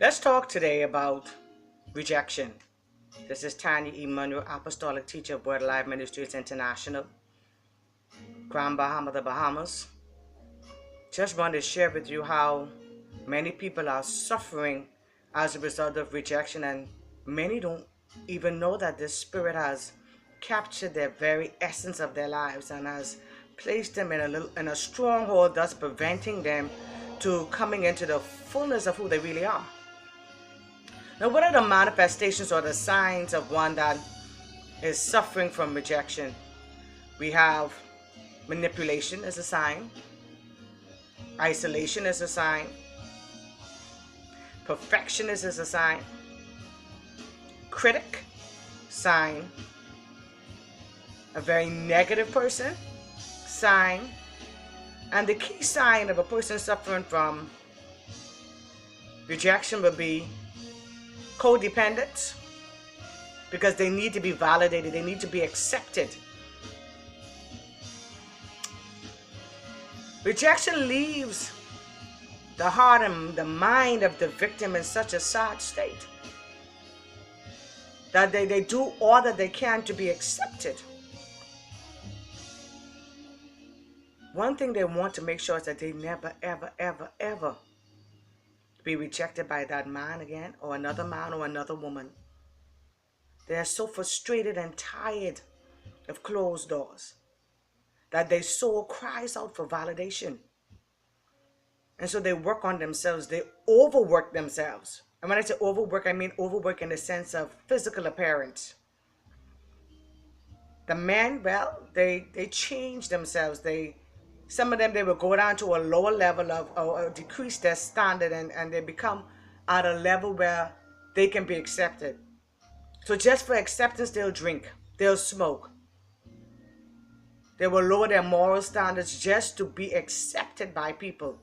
Let's talk today about rejection. This is Tanya Munroe, Apostolic Teacher of Word Life Ministries International, Grand Bahama, the Bahamas. Just wanted to share with you how many people are suffering as a result of rejection, and many don't even know that this spirit has captured their very essence of their lives and has placed them in a stronghold, thus preventing them to coming into the fullness of who they really are. Now, what are the manifestations or the signs of one that is suffering from rejection? We have manipulation as a sign, isolation as a sign, perfectionist as a sign, critic, sign, a very negative person, sign, and the key sign of a person suffering from rejection would be codependent, because they need to be validated, they need to be accepted. Rejection leaves the heart and the mind of the victim in such a sad state that they do all that they can to be accepted. One thing they want to make sure is that they never, ever, ever, ever be rejected by that man again, or another man, or another woman. They are so frustrated and tired of closed doors that their soul cries out for validation. And so they work on themselves. They overwork themselves. And when I say overwork, I mean overwork in the sense of physical appearance. The men, well, they change themselves. Some of them, they will go down to a lower level of, or decrease their standard, and they become at a level where they can be accepted. So just for acceptance, they'll drink, they'll smoke. They will lower their moral standards just to be accepted by people.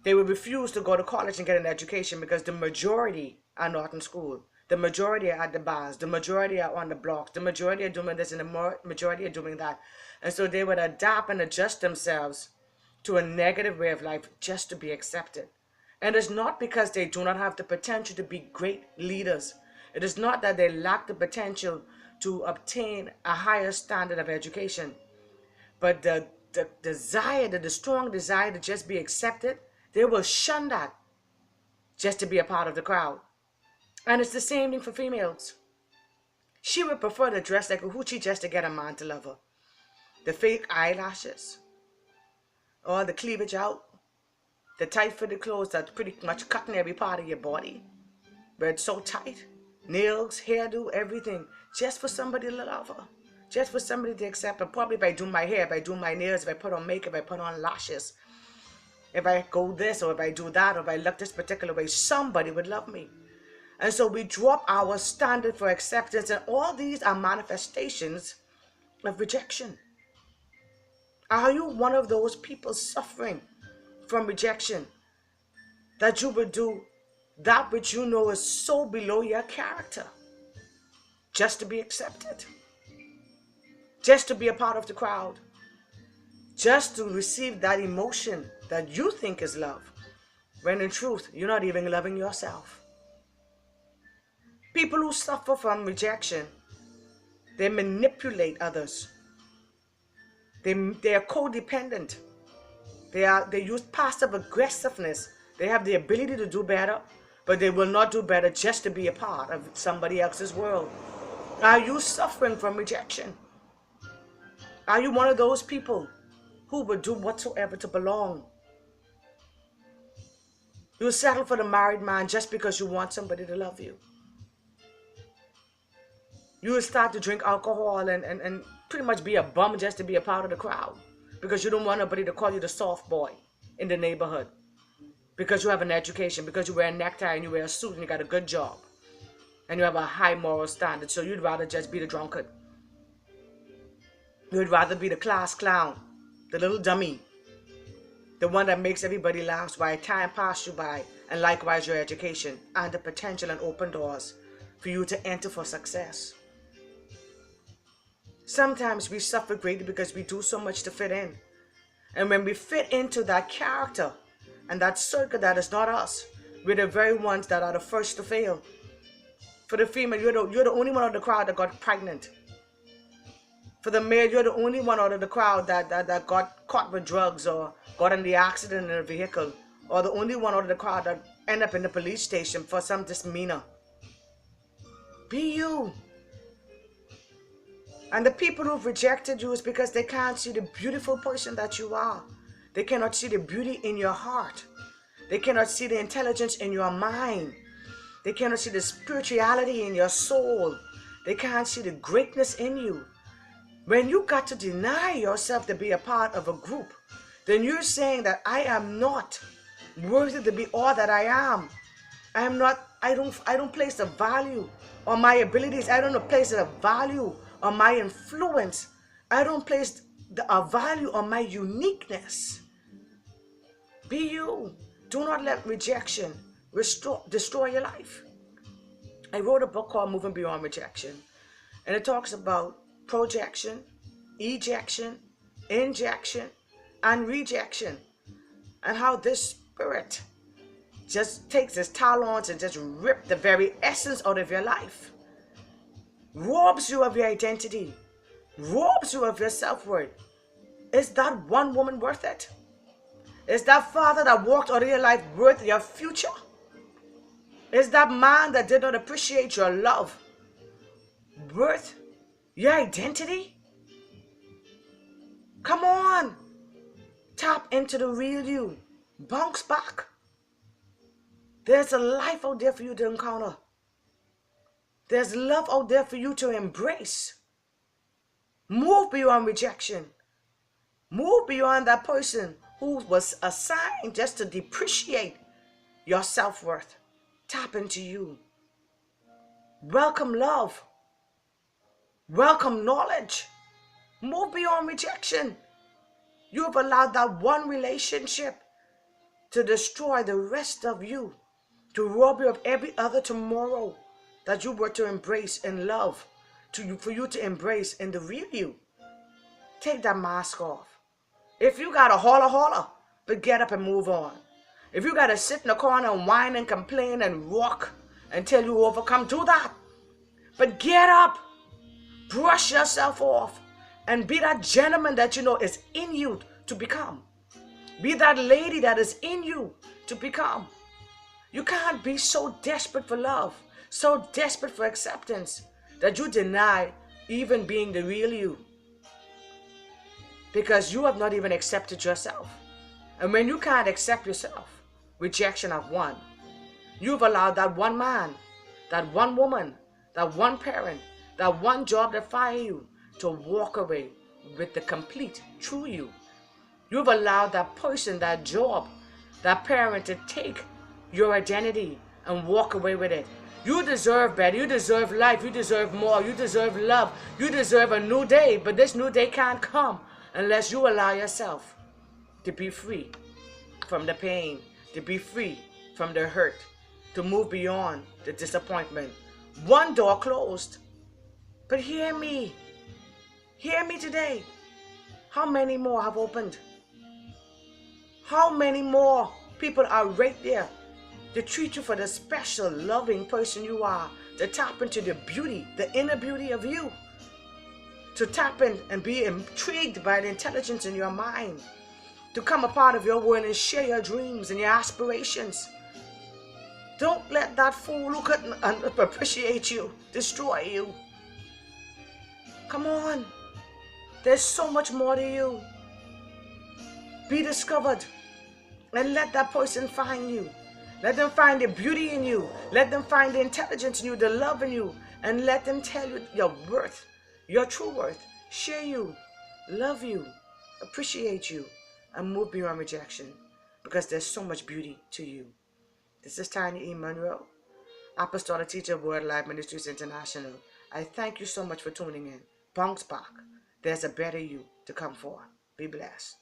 They will refuse to go to college and get an education because the majority are not in school. The majority are at the bars. The majority are on the blocks. The majority are doing this and the majority are doing that. And so they would adapt and adjust themselves to a negative way of life just to be accepted. And it's not because they do not have the potential to be great leaders. It is not that they lack the potential to obtain a higher standard of education. But the desire, the strong desire to just be accepted, they will shun that just to be a part of the crowd. And it's the same thing for females. She would prefer to dress like a hoochie just to get a man to love her. The fake eyelashes, or the cleavage out, the tight fitted clothes that's pretty much cutting every part of your body, but it's so tight, nails, hairdo, everything, just for somebody to love her, just for somebody to accept her. Probably if I do my hair, if I do my nails, if I put on makeup, if I put on lashes, if I go this or if I do that, or if I look this particular way, somebody would love me. And so we drop our standard for acceptance, and all these are manifestations of rejection. Are you one of those people suffering from rejection, that you would do that which you know is so below your character just to be accepted, just to be a part of the crowd, just to receive that emotion that you think is love, when in truth you're not even loving yourself? People who suffer from rejection, they manipulate others. They are codependent. They use passive aggressiveness. They have the ability to do better, but they will not do better just to be a part of somebody else's world. Are you suffering from rejection? Are you one of those people who would do whatsoever to belong? You settle for the married man just because you want somebody to love you. You will start to drink alcohol and pretty much be a bum just to be a part of the crowd, because you don't want nobody to call you the soft boy in the neighborhood, because you have an education, because you wear a necktie and you wear a suit and you got a good job and you have a high moral standard. So you'd rather just be the drunkard. You'd rather be the class clown, the little dummy, the one that makes everybody laugh while time passes you by, and likewise your education and the potential and open doors for you to enter for success. Sometimes we suffer greatly because we do so much to fit in. And when we fit into that character and that circle that is not us, we're the very ones that are the first to fail. For the female, you're the only one of the crowd that got pregnant. For the male, you're the only one out of the crowd that got caught with drugs or got in the accident in a vehicle, or the only one out of the crowd that end up in the police station for some misdemeanor. Be you. And the people who've rejected you is because they can't see the beautiful person that you are. They cannot see the beauty in your heart. They cannot see the intelligence in your mind. They cannot see the spirituality in your soul. They can't see the greatness in you. When you got to deny yourself to be a part of a group, then you're saying that I am not worthy to be all that I am. I don't place a value on my abilities. I don't place a value on my influence. I don't place a value on my uniqueness. Be you. Do not let rejection destroy your life. I wrote a book called Moving Beyond Rejection, and it talks about projection, ejection, injection, and rejection, and how this spirit just takes its talons and just rips the very essence out of your life, robs you of your identity, robs you of your self-worth. Is that one woman worth it? Is that father that walked out of your life worth your future? Is that man that did not appreciate your love worth your identity? Come on. Tap into the real you. Bounce back. There's a life out there for you to encounter. There's love out there for you to embrace. Move beyond rejection. Move beyond that person who was assigned just to depreciate your self-worth. Tap into you. Welcome love. Welcome knowledge. Move beyond rejection. You have allowed that one relationship to destroy the rest of you, to rob you of every other tomorrow that you were to embrace in love, for you to embrace in the real you. Take that mask off. If you got to holler, but get up and move on. If you got to sit in the corner and whine and complain and rock until you overcome, do that. But get up, brush yourself off, and be that gentleman that you know is in you to become. Be that lady that is in you to become. You can't be so desperate for love, so desperate for acceptance, that you deny even being the real you. Because you have not even accepted yourself. And when you can't accept yourself, rejection have won. You've allowed that one man, that one woman, that one parent, that one job that fire you to walk away with the complete true you. You've allowed that person, that job, that parent to take your identity and walk away with it. You deserve better. You deserve life. You deserve more. You deserve love. You deserve a new day. But this new day can't come unless you allow yourself to be free from the pain, to be free from the hurt, to move beyond the disappointment. One door closed. But hear me. Hear me today. How many more have opened? How many more people are right there to treat you for the special, loving person you are, to tap into the beauty, the inner beauty of you, to tap in and be intrigued by the intelligence in your mind, to come a part of your world and share your dreams and your aspirations. Don't let that fool who couldn't appreciate you destroy you. Come on. There's so much more to you. Be discovered and let that person find you. Let them find the beauty in you. Let them find the intelligence in you, the love in you, and let them tell you your worth, your true worth. Share you, love you, appreciate you, and move beyond rejection, because there's so much beauty to you. This is Tanya Munroe, Apostolic Teacher of Word Life Ministries International. I thank you so much for tuning in. Bounce back. There's a better you to come forth. Be blessed.